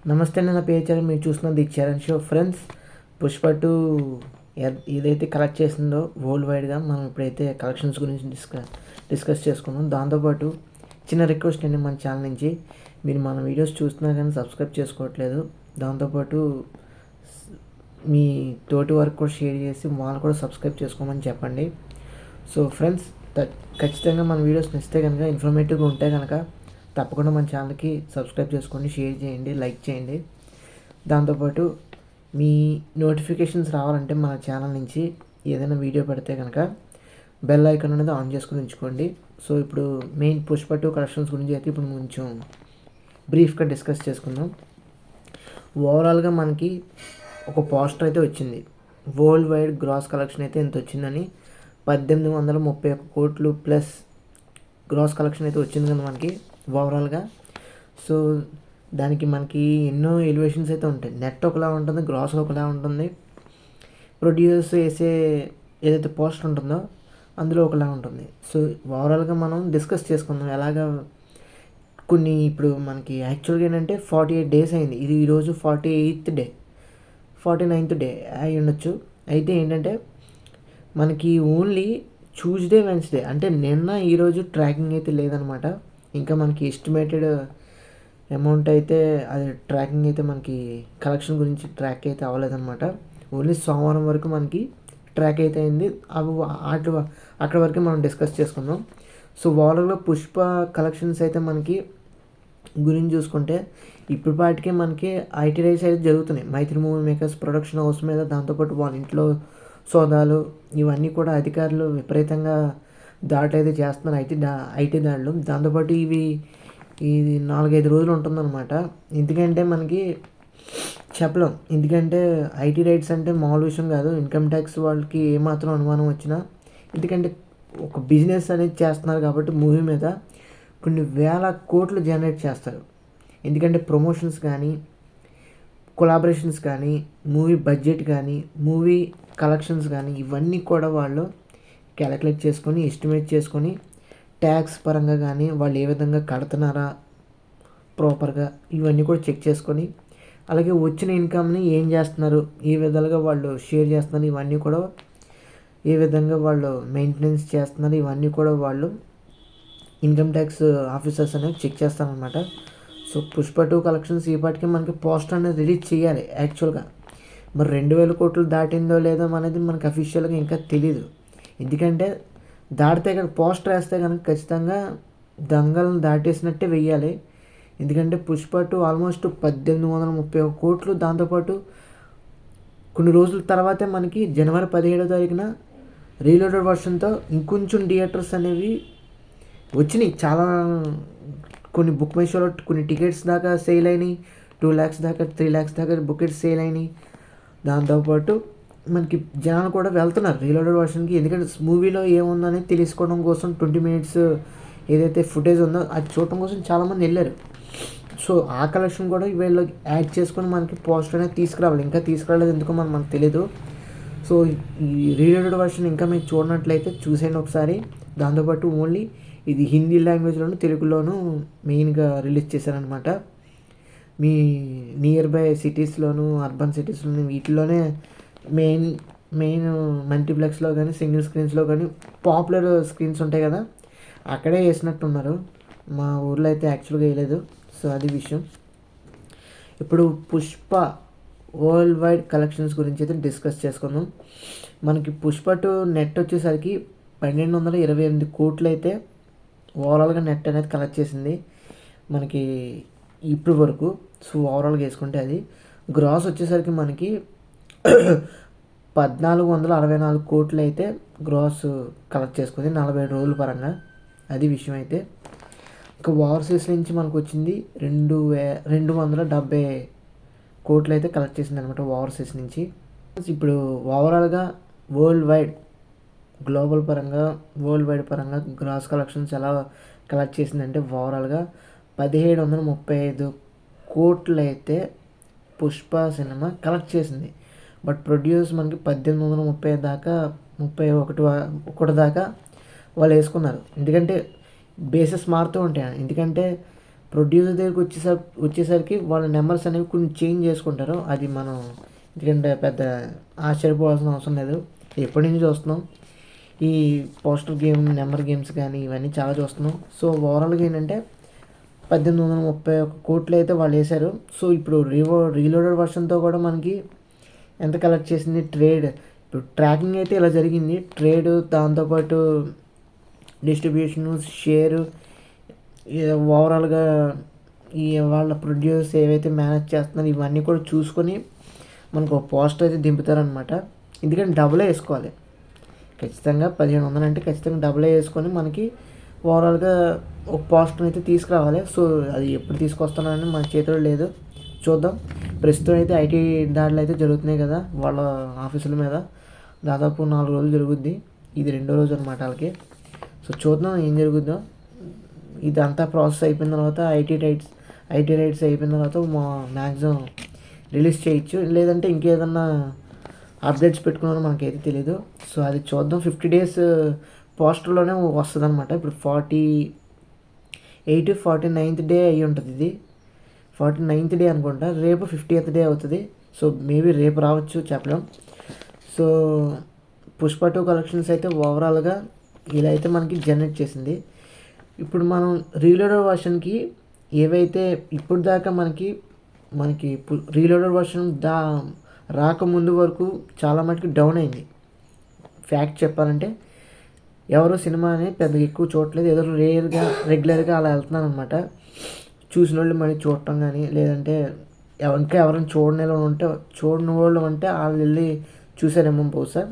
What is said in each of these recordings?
నమస్తే అండి, నా పేరు మీరు చూస్తున్న the Charan show. Friends, Pushpa two ఏదైతే కలెక్ట్ చేసిందో వరల్డ్ వైడ్గా మనం ఇప్పుడైతే కలెక్షన్స్ గురించి డిస్కస్ చేసుకున్నాం. దాంతోపాటు చిన్న రిక్వెస్ట్ అండి, మన ఛానల్ నుంచి మీరు మన వీడియోస్ చూస్తున్నా కానీ సబ్స్క్రైబ్ చేసుకోవట్లేదు. దాంతోపాటు మీ తోటి వరకు కూడా షేర్ చేసి వాళ్ళు కూడా సబ్స్క్రైబ్ చేసుకోమని చెప్పండి. సో ఫ్రెండ్స్, ఖచ్చితంగా మన వీడియోస్ నచ్చితే కనుక, ఇన్ఫర్మేటివ్గా ఉంటే కనుక తప్పకుండా మన ఛానల్కి సబ్స్క్రైబ్ చేసుకోండి, షేర్ చేయండి, లైక్ చేయండి. దాంతోపాటు మీ నోటిఫికేషన్స్ రావాలంటే మన ఛానల్ నుంచి ఏదైనా వీడియో పెడితే కనుక బెల్ ఐకాన్ అనేది ఆన్ చేసుకుని ఉంచుకోండి. సో ఇప్పుడు మెయిన్ పుష్ప టూ కలెక్షన్స్ గురించి అయితే ఇప్పుడు కొంచెం బ్రీఫ్గా డిస్కస్ చేసుకుందాం. ఓవరాల్గా మనకి ఒక పోస్టర్ అయితే వచ్చింది. వరల్డ్ వైడ్ గ్రాస్ కలెక్షన్ అయితే ఎంత వచ్చిందని 1831 కోట్లు ప్లస్ గ్రాస్ కలెక్షన్ అయితే వచ్చింది కదా మనకి ఓవరాల్గా. సో దానికి మనకి ఎన్నో ఎలివేషన్స్ అయితే ఉంటాయి. నెట్ ఒకలా ఉంటుంది, గ్రాస్ ఒకలా ఉంటుంది, ప్రొడ్యూసర్స్ వేసే ఏదైతే పోస్టర్ ఉంటుందో అందులో ఒకలా ఉంటుంది. సో ఓవరాల్గా మనం డిస్కస్ చేసుకుందాం ఎలాగా. కొన్ని ఇప్పుడు మనకి యాక్చువల్గా ఏంటంటే 48 days అయింది. ఇది ఈరోజు 48th డే, 49th డే అయి ఉండొచ్చు. అయితే ఏంటంటే మనకి ఓన్లీ ట్యూస్డే వెన్స్డే అంటే నిన్న ఈరోజు ట్రాకింగ్ అయితే లేదనమాట. ఇంకా మనకి ఎస్టిమేటెడ్ అమౌంట్ అయితే అది ట్రాకింగ్ అయితే మనకి కలెక్షన్ గురించి ట్రాక్ అయితే అవ్వలేదన్నమాట. ఓన్లీ సోమవారం వరకు మనకి ట్రాక్ అయితే అయింది. అవి అక్కడ వరకు మనం డిస్కస్ చేసుకుందాం. సో ఓవరాల్గా పుష్ప కలెక్షన్స్ అయితే మనకి గురించి చూసుకుంటే ఇప్పుడు పాటికే మనకి ఐటీ రైట్స్ అయితే జరుగుతున్నాయి. మైత్రి మూవీ మేకర్స్ ప్రొడక్షన్ హౌస్ మీద, దాంతోపాటు వాళ్ళ ఇంట్లో సోదాలు ఇవన్నీ కూడా అధికారులు విపరీతంగా దాడులు అయితే చేస్తున్నారు, ఐటీ దాడులు. దాంతోపాటు ఇది 4-5 రోజులు ఉంటుందన్నమాట. ఎందుకంటే మనకి చెప్పలేం, ఎందుకంటే ఐటీ రైట్స్ అంటే మామూలు విషయం కాదు. ఇన్కమ్ ట్యాక్స్ వాళ్ళకి ఏమాత్రం అనుమానం వచ్చినా, ఎందుకంటే ఒక బిజినెస్ అనేది చేస్తున్నారు కాబట్టి మూవీ మీద కొన్ని వేల కోట్లు జనరేట్ చేస్తారు. ఎందుకంటే ప్రమోషన్స్ కానీ, కొలాబరేషన్స్ కానీ, మూవీ బడ్జెట్ కానీ, మూవీ కలెక్షన్స్ కానీ ఇవన్నీ కూడా వాళ్ళు క్యాలిక్యులేట్ చేసుకొని, ఎస్టిమేట్ చేసుకొని, ట్యాక్స్ పరంగా కానీ వాళ్ళు ఏ విధంగా కడుతున్నారా ప్రాపర్గా ఇవన్నీ కూడా చెక్ చేసుకొని, అలాగే వచ్చిన ఇన్కమ్ని ఏం చేస్తున్నారు, ఏ విధాలుగా వాళ్ళు షేర్ చేస్తున్నారు, ఇవన్నీ కూడా ఏ విధంగా వాళ్ళు మెయింటెనెన్స్ చేస్తున్నారు, ఇవన్నీ కూడా వాళ్ళు ఇన్కమ్ ట్యాక్స్ ఆఫీసర్స్ అనేవి చెక్ చేస్తారనమాట. సో పుష్ప టూ కలెక్షన్స్ ఈ పాటికి మనకి పోస్టర్ అనేది రిలీజ్ చేయాలి యాక్చువల్గా. మరి 2000 కోట్లు దాటిందో లేదో అనేది మనకి అఫీషియల్గా ఇంకా తెలీదు. ఎందుకంటే దాటితే కనుక పోస్టర్ వేస్తే కనుక ఖచ్చితంగా దంగలను దాటేసినట్టే వెయ్యాలి. ఎందుకంటే పుష్ప టూ ఆల్మోస్ట్ 1831 కోట్లు. దాంతోపాటు కొన్ని రోజుల తర్వాతే మనకి జనవరి 17వ తారీఖున రీలోడెడ్ వర్షన్తో ఇంకొంచెం థియేటర్స్ అనేవి వచ్చినాయి. చాలా కొన్ని బుక్ మై షోలో కొన్ని టికెట్స్ దాకా సేల్ అయినాయి. 2 lakhs దాకా, 3 lakhs దాకా బుకెట్స్ సేల్ అయినాయి. దాంతోపాటు మనకి జనాలు కూడా వెళ్తున్నారు రీలోడెడ్ వర్షన్కి. ఎందుకంటే మూవీలో ఏముందని తెలుసుకోవడం కోసం 20 minutes ఏదైతే ఫుటేజ్ ఉందో అది చూడటం కోసం చాలామంది వెళ్ళారు. సో ఆ కలెక్షన్ కూడా వీళ్ళు యాడ్ చేసుకొని మనకి పోస్టర్ అనేది తీసుకురావాలి. ఇంకా తీసుకురాలేదు ఎందుకో మనకు తెలీదు. సో ఈ రీలోడెడ్ వర్షన్ ఇంకా మీకు చూడనట్లయితే చూసేయండి ఒకసారి. దాంతోపాటు ఓన్లీ ఇది హిందీ లాంగ్వేజ్లోను, తెలుగులోను మెయిన్గా రిలీజ్ చేశారనమాట. మీ నియర్ బై సిటీస్లోను, అర్బన్ సిటీస్లోను వీటిలోనే మెయిన్ మల్టీప్లెక్స్లో కానీ, సింగిల్ స్క్రీన్స్లో కానీ, పాపులర్ స్క్రీన్స్ ఉంటాయి కదా అక్కడే వేసినట్టున్నారు. మా ఊర్లో అయితే యాక్చువల్గా వేయలేదు. సో అది విషయం. ఇప్పుడు పుష్ప వరల్డ్ వైడ్ కలెక్షన్స్ గురించి అయితే డిస్కస్ చేసుకుందాం. మనకి పుష్ప టూ నెట్ వచ్చేసరికి 1228 కోట్లు అయితే ఓవరాల్గా నెట్ అనేది కలెక్ట్ చేసింది మనకి ఇప్పుడు వరకు. సో ఓవరాల్గా వేసుకుంటే అది గ్రాస్ వచ్చేసరికి మనకి 1464 కోట్లు అయితే గ్రాస్ కలెక్ట్ చేసుకుంది 47 రోజుల పరంగా. అది విషయం. అయితే ఇంకా ఓవర్సీస్ నుంచి మనకు వచ్చింది 270 కోట్లు అయితే కలెక్ట్ చేసింది అనమాట ఓవర్సీస్ నుంచి. ఇప్పుడు ఓవరాల్గా గ్లోబల్ పరంగా, వరల్డ్ వైడ్ పరంగా గ్రాస్ కలెక్షన్స్ ఎలా కలెక్ట్ చేసిందంటే ఓవరాల్గా 1735 కోట్లు అయితే పుష్ప సినిమా కలెక్ట్ చేసింది. బట్ ప్రొడ్యూస్ మనకి 1830 దాకా, 31 దాకా వాళ్ళు వేసుకున్నారు. ఎందుకంటే బేసెస్ మారుతూ ఉంటాయి. ఎందుకంటే ప్రొడ్యూసర్ దగ్గరికి వచ్చేసరికి వాళ్ళ నెంబర్స్ అనేవి కొన్ని చేంజ్ చేసుకుంటారు. అది మనం ఎందుకంటే పెద్ద ఆశ్చర్యపోవాల్సిన అవసరం లేదు. ఎప్పటి నుంచి చూస్తున్నాం ఈ పోస్టర్ గేమ్, నెంబర్ గేమ్స్ కానీ ఇవన్నీ చాలా చూస్తున్నాం. సో ఓవరాల్గా ఏంటంటే 1831 కోట్లు అయితే వాళ్ళు వేశారు. సో ఇప్పుడు రీలోడెడ్ వర్షన్తో కూడా మనకి ఎంత కలెక్ట్ చేసింది ట్రేడ్, ఇప్పుడు ట్రాకింగ్ అయితే ఇలా జరిగింది. ట్రేడ్, దాంతోపాటు డిస్ట్రిబ్యూషను, షేరు, ఓవరాల్గా ఈ వాళ్ళ ప్రొడ్యూసర్స్ ఏవైతే మేనేజ్ చేస్తున్నారు ఇవన్నీ కూడా చూసుకొని మనకు ఒక పోస్టర్ అయితే దింపుతారనమాట. ఎందుకంటే డబులే వేసుకోవాలి ఖచ్చితంగా. 1500 అంటే ఖచ్చితంగా డబులే వేసుకొని మనకి ఓవరాల్గా ఒక పోస్టర్ అయితే తీసుకురావాలి. సో అది ఎప్పుడు తీసుకొస్తున్నారని మన చేతిలో లేదు, చూద్దాం. ప్రస్తుతం అయితే ఐటీ దాడులు అయితే జరుగుతున్నాయి కదా వాళ్ళ ఆఫీసుల మీద. దాదాపు 4 రోజులు జరుగుద్ది, ఇది 2వ రోజు అనమాట వాళ్ళకి. సో చూద్దాం ఏం జరుగుద్దో. ఇదంతా ప్రాసెస్ అయిపోయిన తర్వాత ఐటీ రైట్స్ అయిపోయిన తర్వాత మ్యాక్సిమం రిలీజ్ చేయొచ్చు, లేదంటే ఇంకేదన్నా అప్డేట్స్ పెట్టుకున్నారో మనకైతే తెలీదు. సో అది చూద్దాం. 50 days పోస్టర్లోనే వస్తుంది అనమాట. ఇప్పుడు 48, 49th డే అయ్యి ఉంటుంది. ఇది 49th డే అనుకుంటా. రేపు 50th డే అవుతుంది. సో మేబీ రేపు రావచ్చు, చెప్పలేం. సో పుష్ప 2 కలెక్షన్స్ అయితే ఓవరాల్గా ఇలా అయితే మనకి జనరేట్ చేసింది. ఇప్పుడు మనం రీలోడెడ్ వర్షన్కి ఏవైతే ఇప్పుడు దాకా మనకి రీలోడెడ్ వర్షన్ రాకముందు వరకు చాలా మటుకు డౌన్ అయింది. ఫ్యాక్ట్ చెప్పాలంటే ఎవరు సినిమాని పెద్దగా ఎక్కువ చూడట్లేదు, ఏదో రెగ్యులర్గా అలా వెళ్తున్నాను అనమాట. చూసిన వాళ్ళు మళ్ళీ చూడటం కానీ, లేదంటే ఇంకా ఎవరైనా చూడని వాళ్ళు అంటే వాళ్ళు వెళ్ళి చూసారేమో బహుశా.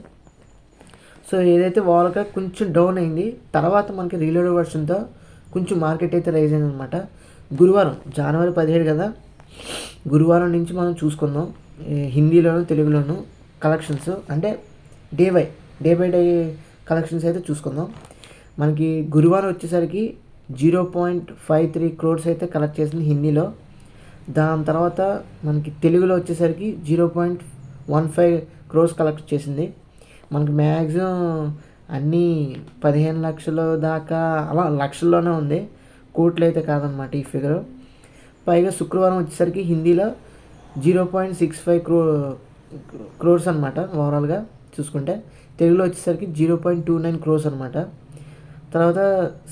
సో ఏదైతే వాళ్ళగా కొంచెం డౌన్ అయింది, తర్వాత మనకి రీలోడెడ్ వర్షన్తో కొంచెం మార్కెట్ అయితే రైజ్ అయింది అనమాట. గురువారం జనవరి 17 కదా, గురువారం నుంచి మనం చూసుకుందాం హిందీలోను తెలుగులోను కలెక్షన్స్, అంటే డే బై డే కలెక్షన్స్ అయితే చూసుకుందాం. మనకి గురువారం వచ్చేసరికి 0.53 crores అయితే కలెక్ట్ చేసింది హిందీలో. దాని తర్వాత మనకి తెలుగులో వచ్చేసరికి 0.15 crores కలెక్ట్ చేసింది. మనకి మ్యాక్సిమం అన్నీ 15 లక్షల దాకా అలా లక్షల్లోనే ఉంది, కోట్లు అయితే కాదనమాట ఈ ఫిగరు. పైగా శుక్రవారం వచ్చేసరికి హిందీలో 0.65 crores అనమాట ఓవరాల్గా చూసుకుంటే. తెలుగులో వచ్చేసరికి 0.29 crores అనమాట. తర్వాత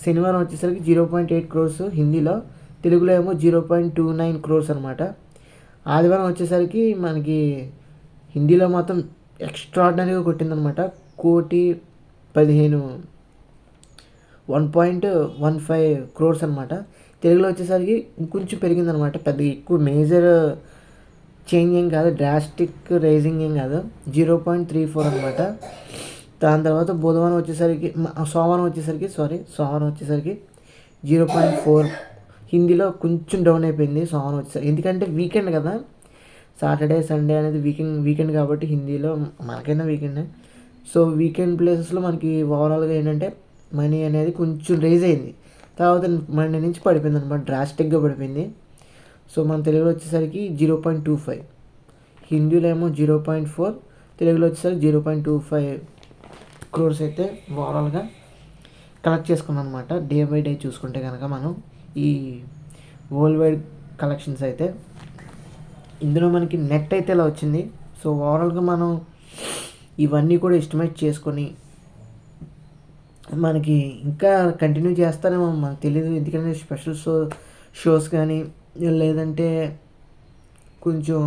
శనివారం వచ్చేసరికి 0.8 crores హిందీలో, తెలుగులో ఏమో 0.29 crores అనమాట. ఆదివారం వచ్చేసరికి మనకి హిందీలో మాత్రం ఎక్స్ట్రాడినరీగా కొట్టిందనమాట. 1.15 crores అనమాట. తెలుగులో వచ్చేసరికి ఇంకొంచెం పెరిగిందనమాట. పెద్ద ఎక్కువ మేజర్ చేంజ్ ఏం కాదు, డ్రాస్టిక్ రైజింగ్ ఏం కాదు, 0.34 అనమాట. దాని తర్వాత సోమవారం వచ్చేసరికి 0.4. హిందీలో కొంచెం డౌన్ అయిపోయింది సోమవారం వచ్చేసరికి, ఎందుకంటే వీకెండ్ కదా, సాటర్డే సండే అనేది వీకెండ్ కాబట్టి హిందీలో మనకైనా వీకెండే. సో వీకెండ్ ప్లేసెస్లో మనకి ఓవరాల్గా ఏంటంటే మనీ అనేది కొంచెం రైజ్ అయింది. తర్వాత మండే నుంచి పడిపోయింది అనమాట, డ్రాస్టిక్గా పడిపోయింది. సో మన తెలుగులో వచ్చేసరికి 0.25, హిందీలో ఏమో 0.4, తెలుగులో వచ్చేసరికి 0.25 crores అయితే ఓవరాల్గా కలెక్ట్ చేసుకున్నాం అనమాట. డే బై డే చూసుకుంటే కనుక మనం ఈ వరల్డ్ వైడ్ కలెక్షన్స్ అయితే ఇందులో మనకి నెట్ అయితే ఇలా వచ్చింది. సో ఓవరాల్గా మనం ఇవన్నీ కూడా ఎస్టిమేట్ చేసుకొని మనకి ఇంకా కంటిన్యూ చేస్తారేమో మనకు తెలియదు, ఎందుకంటే స్పెషల్ షోస్ కానీ లేదంటే కొంచెం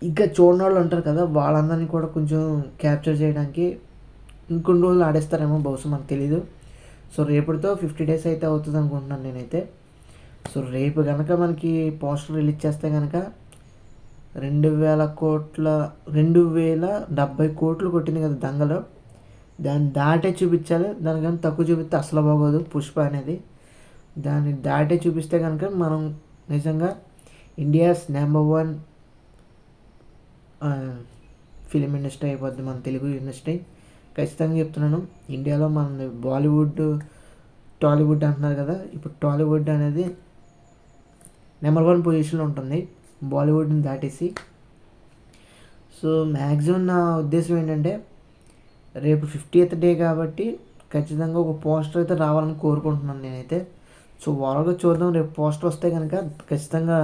ఇంకా చూడని వాళ్ళు ఉంటారు కదా, వాళ్ళందరినీ కూడా కొంచెం క్యాప్చర్ చేయడానికి ఇంకొన్ని రోజులు ఆడేస్తారేమో బహుశా, మనకు తెలీదు. సో రేపటితో 50 days అయితే అవుతుంది అనుకుంటున్నాను నేనైతే. సో రేపు కనుక మనకి పోస్టర్ రిలీజ్ చేస్తే కనుక 2070 కోట్లు కొట్టింది కదా దంగలో, దాన్ని దాటే చూపించాలి. దానికన్నా తక్కువ చూపిస్తే అసలు బాగోదు పుష్ప అనేది. దాన్ని దాటే చూపిస్తే కనుక మనం నిజంగా ఇండియాస్ నెంబర్ 1 ఫిలిం ఇండస్ట్రీ అయిపోద్ది, మన తెలుగు ఇండస్ట్రీ. ఖచ్చితంగా చెప్తున్నాను. ఇండియాలో మన బాలీవుడ్, టాలీవుడ్ అంటున్నారు కదా, ఇప్పుడు టాలీవుడ్ అనేది నెంబర్ 1 పొజిషన్లో ఉంటుంది బాలీవుడ్ని దాటేసి. సో మ్యాక్సిమం నా ఉద్దేశం ఏంటంటే రేపు 50th డే కాబట్టి ఖచ్చితంగా ఒక పోస్టర్ అయితే రావాలని కోరుకుంటున్నాను నేనైతే. సో ఓవరాల్గా చూద్దాం. రేపు పోస్టర్ వస్తే కనుక ఖచ్చితంగా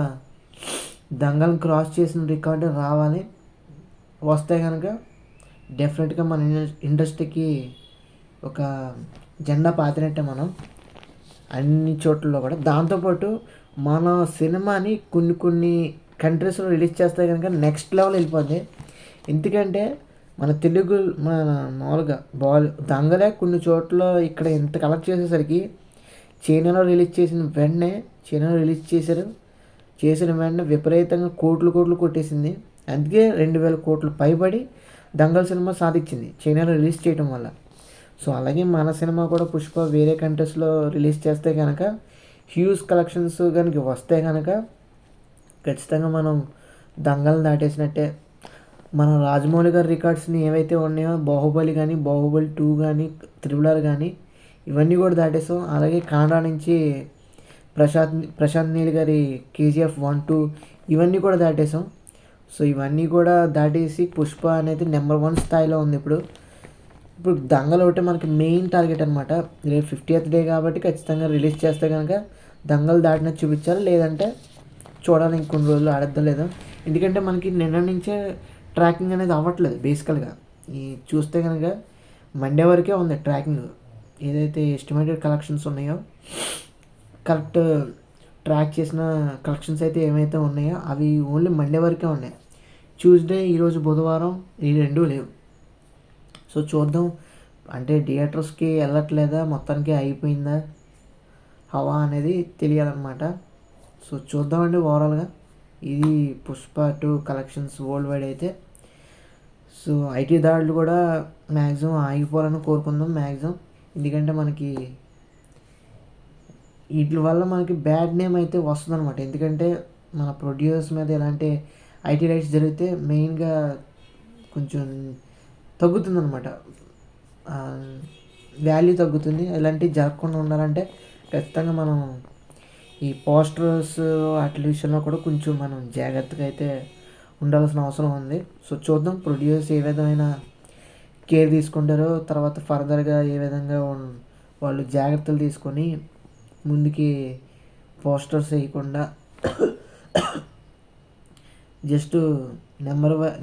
దంగల్ని క్రాస్ చేసిన రికార్డు రావాలి. వస్తే కనుక డెఫినెట్గా మన ఇండస్ట్రీకి ఒక జెండా పాతినట్టే మనం అన్ని చోట్లలో కూడా. దాంతోపాటు మన సినిమాని కొన్ని కంట్రీస్లో రిలీజ్ చేస్తే కనుక నెక్స్ట్ లెవెల్ వెళ్ళిపోద్ది. ఎందుకంటే మన తెలుగు మన మామూలుగా దంగలే కొన్ని చోట్ల ఇక్కడ ఇంత కలెక్ట్ చేసేసరికి చైనాలో రిలీజ్ చేసిన వెంటనే చేసిన వెంటనే విపరీతంగా కోట్లు కొట్టేసింది. అందుకే 2000 కోట్లు పైబడి దంగల్ సినిమా సాధించింది చైనాలో రిలీజ్ చేయడం వల్ల. సో అలాగే మన సినిమా కూడా పుష్ప వేరే కంట్రీస్లో రిలీజ్ చేస్తే కనుక హ్యూజ్ కలెక్షన్స్ కనుక వస్తే కనుక ఖచ్చితంగా మనం దంగల్ని దాటేసినట్టే. మన రాజమౌళి గారి రికార్డ్స్ని ఏవైతే ఉన్నాయో బాహుబలి కానీ, బాహుబలి 2 కానీ, RRR కానీ ఇవన్నీ కూడా దాటేసాం. అలాగే కన్నడ నుంచి ప్రశాంత్ నీల్ గారి KGF 1, 2 ఇవన్నీ కూడా దాటేసాం. సో ఇవన్నీ కూడా దాటేసి పుష్ప అనేది నెంబర్ 1 స్థాయిలో ఉంది. ఇప్పుడు దంగల్ ఒకటి మనకి మెయిన్ టార్గెట్ అనమాట. రేపు 50th డే కాబట్టి ఖచ్చితంగా రిలీజ్ చేస్తే కనుక దంగల్ దాటినట్టు చూపించాలి. లేదంటే చూడాలి ఇంకొన్ని రోజులు ఆడద్దాం లేదా. ఎందుకంటే మనకి నిన్న నుంచే ట్రాకింగ్ అనేది అవ్వట్లేదు బేసికల్గా. ఈ చూస్తే కనుక మండే వరకే ఉంది ట్రాకింగ్. ఏదైతే ఎస్టిమేటెడ్ కలెక్షన్స్ ఉన్నాయో కరెక్ట్ ట్రాక్ చేసిన కలెక్షన్స్ అయితే ఏమైతే ఉన్నాయో అవి ఓన్లీ మండే వరకే ఉన్నాయి. ట్యూస్డే, ఈరోజు బుధవారం ఈ 2 లేవు. సో చూద్దాం. అంటే థియేటర్స్కి వెళ్ళట్లేదా, మొత్తానికి అయిపోయిందా హవా అనేది తెలియాలన్నమాట. సో చూద్దామండి. ఓవరాల్గా ఇది పుష్ప 2 కలెక్షన్స్ వరల్డ్ వైడ్ అయితే. సో ఐటీ దాడులు కూడా మ్యాక్సిమం ఆగిపోవాలని కోరుకుందాం మ్యాక్సిమం. ఎందుకంటే మనకి వీటి వల్ల మనకి బ్యాడ్ నేమ్ అయితే వస్తుందన్నమాట. ఎందుకంటే మన ప్రొడ్యూసర్స్ మీద ఎలాంటి ఐటీ రైట్స్ జరిగితే మెయిన్గా కొంచెం తగ్గుతుందన్నమాట, వాల్యూ తగ్గుతుంది. ఇలాంటివి జరగకుండా ఉండాలంటే ఖచ్చితంగా మనం ఈ పోస్టర్స్ వాటి విషయంలో కూడా కొంచెం మనం జాగ్రత్తగా అయితే ఉండాల్సిన అవసరం ఉంది. సో చూద్దాం ప్రొడ్యూసర్స్ ఏ విధమైన కేర్ తీసుకుంటారో, తర్వాత ఫర్దర్గా ఏ విధంగా వాళ్ళు జాగ్రత్తలు తీసుకొని ముందుకి పోస్టర్స్ వేయకుండా జస్ట్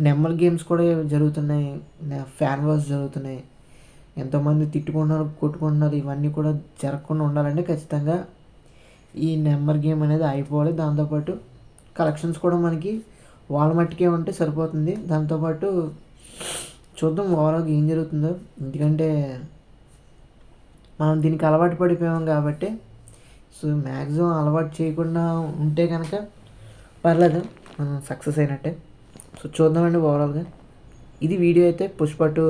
నెంబర్ గేమ్స్ కూడా జరుగుతున్నాయి, ఫ్యాన్ వార్స్ జరుగుతున్నాయి, ఎంతోమంది తిట్టుకుంటున్నారు, కొట్టుకుంటున్నారు. ఇవన్నీ కూడా జరగకుండా ఉండాలంటే ఖచ్చితంగా ఈ నెంబర్ గేమ్ అనేది అయిపోవాలి. దాంతోపాటు కలెక్షన్స్ కూడా మనకి వాళ్ళ మట్టుకే ఉంటే సరిపోతుంది. దాంతోపాటు చూద్దాం ఓవరాల్గా ఏం జరుగుతుందో. ఎందుకంటే మనం దీనికి అలవాటు పడిపోయాం కాబట్టి. సో మ్యాక్సిమం అలవాటు చేయకుండా ఉంటే కనుక పర్లేదు, మనం సక్సెస్ అయినట్టే. సో చూద్దామండి ఓవరాల్గా. ఇది వీడియో అయితే పుష్ప 2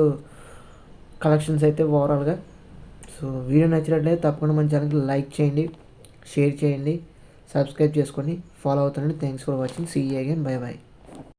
కలెక్షన్స్ అయితే ఓవరాల్గా. సో వీడియో నచ్చినట్లయితే తప్పకుండా మన ఛానల్కి లైక్ చేయండి, షేర్ చేయండి, సబ్స్క్రైబ్ చేసుకొని ఫాలో అవుతానండి. Thanks for watching. See you again. Bye by.